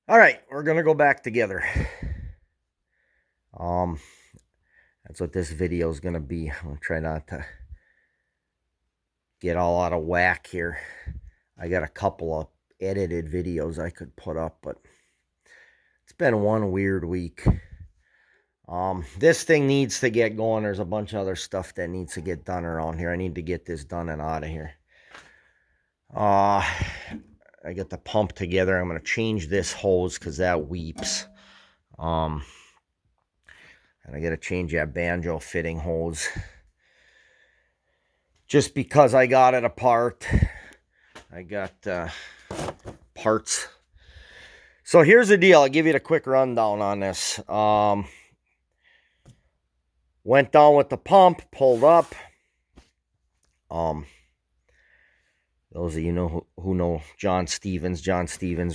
All right, we're gonna go back together. Um, that's what this video is gonna be. I'm gonna try not to get all out of whack here. I got a couple of edited videos I could put up, but it's been one weird week. This thing needs to get going. There's a bunch of other stuff that needs to get done around here. I need to get this done and out of here. I got the pump together. I'm gonna change this hose because that weeps. And I gotta change that banjo fitting hose. Just because I got it apart. I got parts. So here's the deal. I'll give you a quick rundown on this. Went down with the pump, pulled up. Those of you who know John Stevens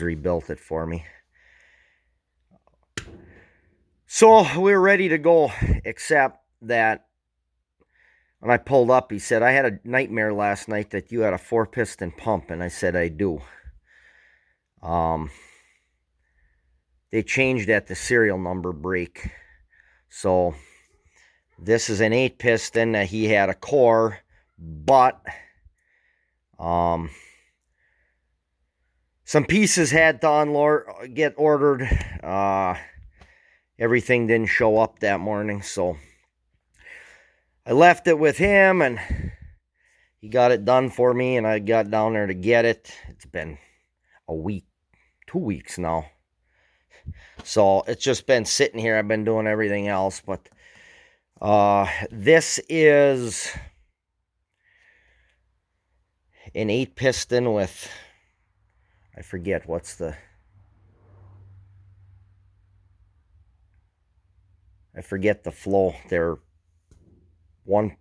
rebuilt it for me. So we're ready to go, except that when I pulled up, he said, I had a nightmare last night that you had a 4-piston pump, and I said, I do. They changed at the serial number break. So this is an 8-piston. He had a core, but some pieces had to get ordered. Everything didn't show up that morning, so I left it with him, and he got it done for me, and I got down there to get it. It's been a week, 2 weeks now. So it's just been sitting here. I've been doing everything else, but this is an 8-piston with, I forget what's the, I forget the flow. They're one,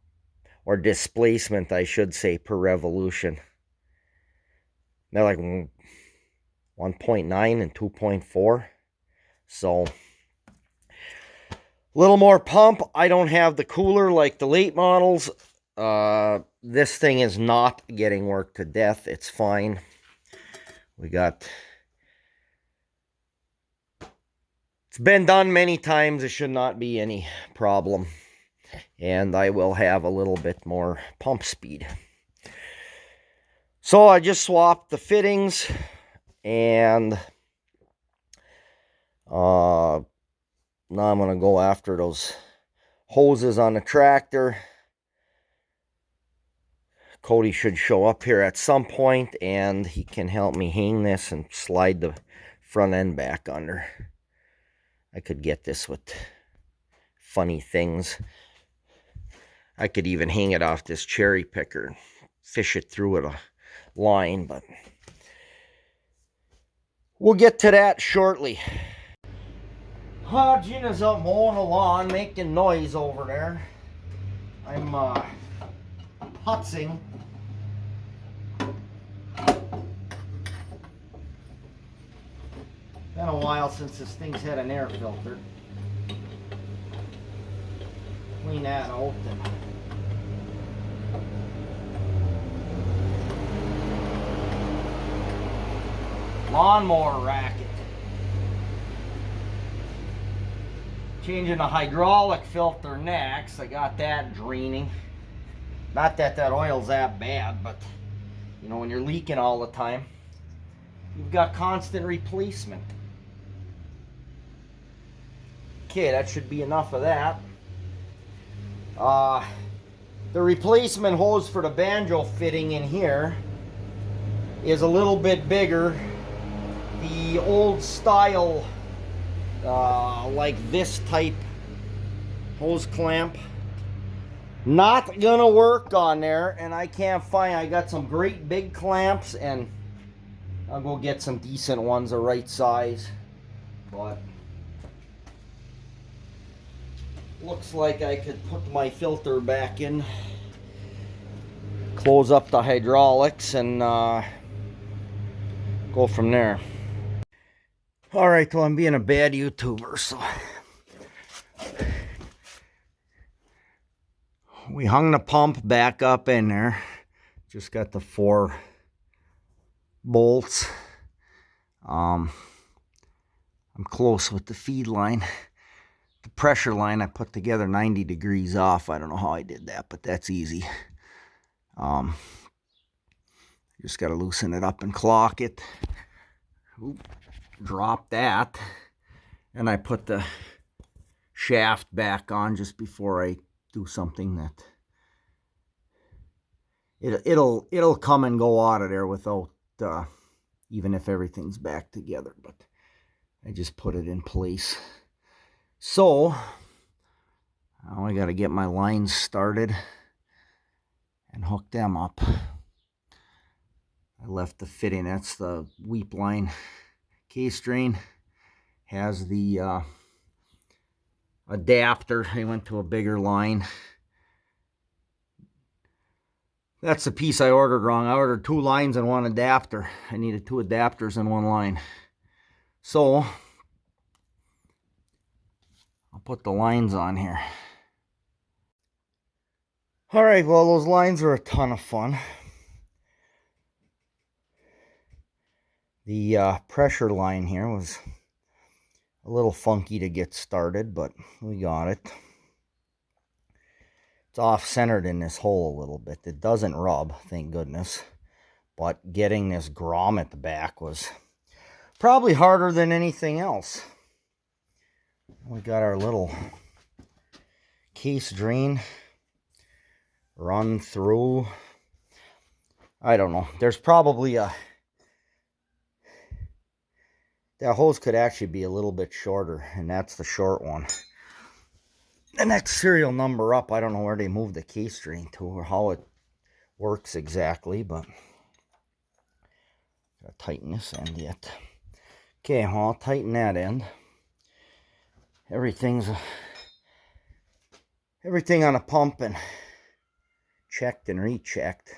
or displacement, I should say, per revolution. They're like 1.9 and 2.4. So a little more pump. I don't have the cooler like the late models. This thing is not getting worked to death. It's fine. It's been done many times. It should not be any problem. And I will have a little bit more pump speed. So I just swapped the fittings, and now I'm going to go after those hoses on the tractor. Cody should show up here at some point, and he can help me hang this and slide the front end back under. I could get this with funny things. I could even hang it off this cherry picker, fish it through with a line, but we'll get to that shortly. Gina's up mowing the lawn, making noise over there. I'm putzing. Been a while since this thing's had an air filter. Clean that out. Lawnmower racket. Changing the hydraulic filter next. I got that draining. Not that oil's that bad, but you know, when you're leaking all the time, you've got constant replacement. Okay, that should be enough of that. The replacement hose for the banjo fitting in here is a little bit bigger. The old style, like this type hose clamp, not gonna work on there, and I can't find. I got some great big clamps, and I'll go get some decent ones the right size, but looks like I could put my filter back in, close up the hydraulics, and go from there. All right, well, I'm being a bad YouTuber, so we hung the pump back up in there. Just got the 4 bolts. I'm close with the feed line. The pressure line I put together 90 degrees off. I don't know how I did that, but that's easy. Just got to loosen it up and clock it. Oop, drop that. And I put the shaft back on just before I do something that it'll come and go out of there without even if everything's back together. But I just put it in place. So now I got to get my lines started and hook them up. I left the fitting. That's the weep line case drain. Has the adapter. I went to a bigger line. That's the piece I ordered wrong. I ordered 2 lines and 1 adapter. I needed 2 adapters and 1 line. So I'll put the lines on here. All right, well, those lines are a ton of fun. The pressure line here was a little funky to get started, but we got it. It's off-centered in this hole a little bit. It doesn't rub, thank goodness. But getting this grommet back was probably harder than anything else. We got our little case drain run through. I don't know. There's probably that hose could actually be a little bit shorter, and that's the short one. The next serial number up, I don't know where they moved the case drain to or how it works exactly, but gotta tighten this end yet. Okay, well, I'll tighten that end. Everything on a pump and checked and rechecked.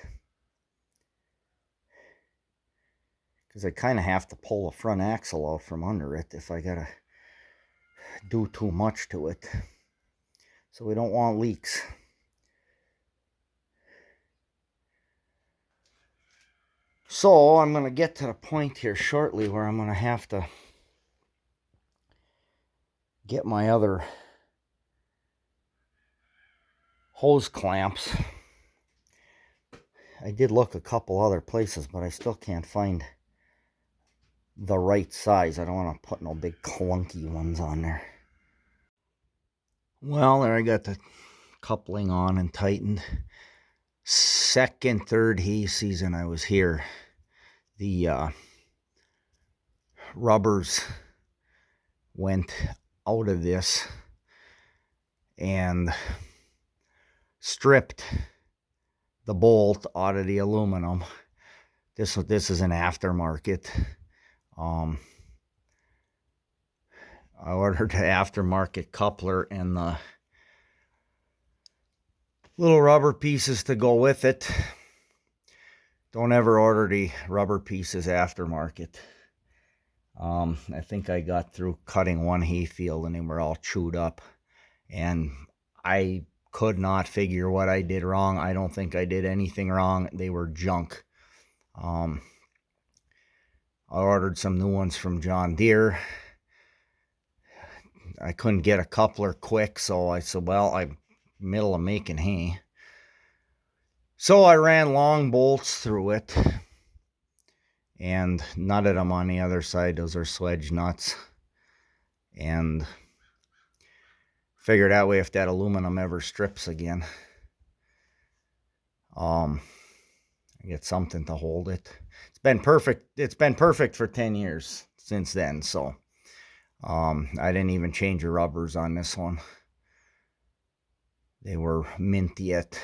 Because I kind of have to pull the front axle out from under it if I gotta do too much to it. So we don't want leaks. So I'm going to get to the point here shortly where I'm going to have to get my other hose clamps. I did look a couple other places, but I still can't find the right size. I don't want to put no big clunky ones on there. Well, there I got the coupling on and tightened. Second, third hay season I was here, the rubbers went out of this and stripped the bolt out of the aluminum. This is an aftermarket. I ordered an aftermarket coupler and the little rubber pieces to go with it. Don't ever order the rubber pieces aftermarket. I think I got through cutting one hayfield and they were all chewed up. And I could not figure what I did wrong. I don't think I did anything wrong. They were junk. I ordered some new ones from John Deere. I couldn't get a coupler quick, so I said, well, I'm middle of making hay. So I ran long bolts through it and nutted them on the other side. Those are sledge nuts. And figure that way if that aluminum ever strips again, I get something to hold it. It's been perfect. It's been perfect for 10 years since then. So I didn't even change the rubbers on this one. They were mint yet.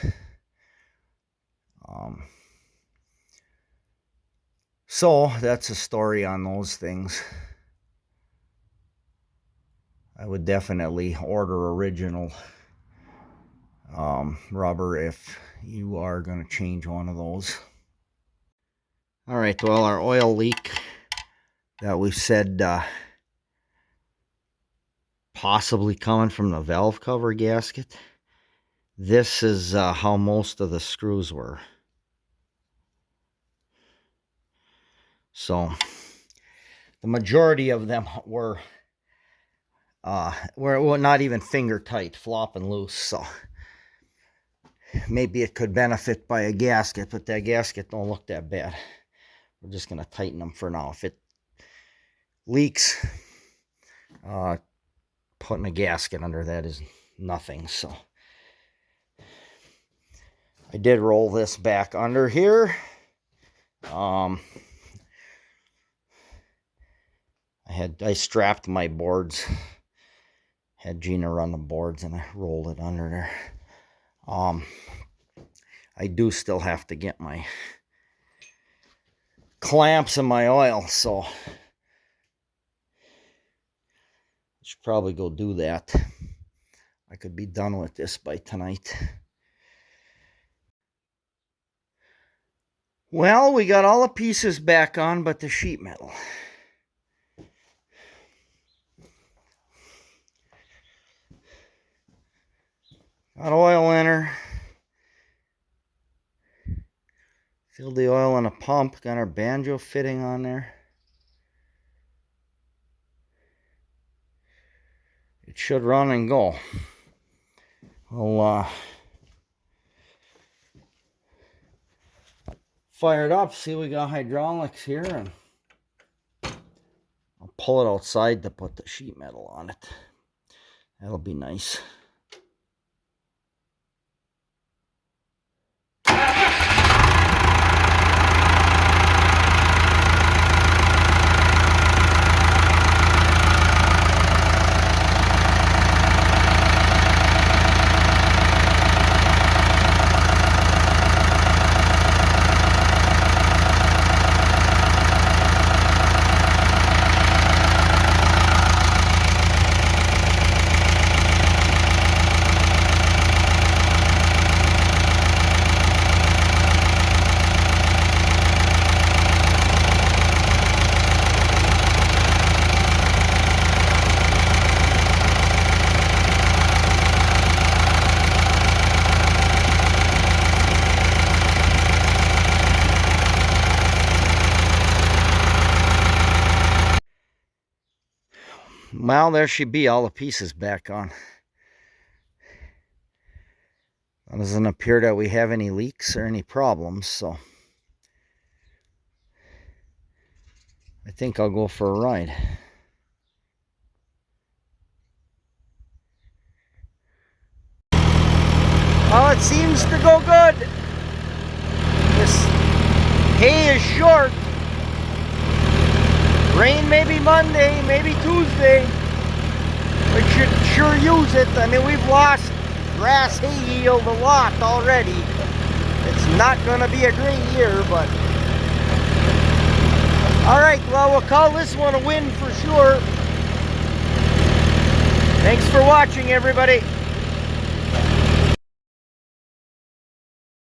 So that's a story on those things. I would definitely order original rubber if you are going to change one of those. All right, well, our oil leak that we said possibly coming from the valve cover gasket. This is how most of the screws were. So the majority of them were Well, not even finger tight, flopping loose. So maybe it could benefit by a gasket, but that gasket don't look that bad. We're just gonna tighten them for now. If it leaks, putting a gasket under that is nothing. So I did roll this back under here. I strapped my boards, had Gina run the boards, and I rolled it under there. I do still have to get my clamps and my oil, so I should probably go do that. I could be done with this by tonight. Well, we got all the pieces back on but the sheet metal. Got oil in her. Filled the oil in a pump. Got our banjo fitting on there. It should run and go. We'll fire it up. See, we got hydraulics here, and I'll pull it outside to put the sheet metal on it. That'll be nice. Well, there should be all the pieces back on. It doesn't appear that we have any leaks or any problems, so I think I'll go for a ride. Well, it seems to go good. This hay is short. Rain maybe Monday, maybe Tuesday. We should sure use it. I mean, we've lost grass hay yield a lot already. It's not going to be a great year, but... Alright, well, we'll call this one a win for sure. Thanks for watching, everybody.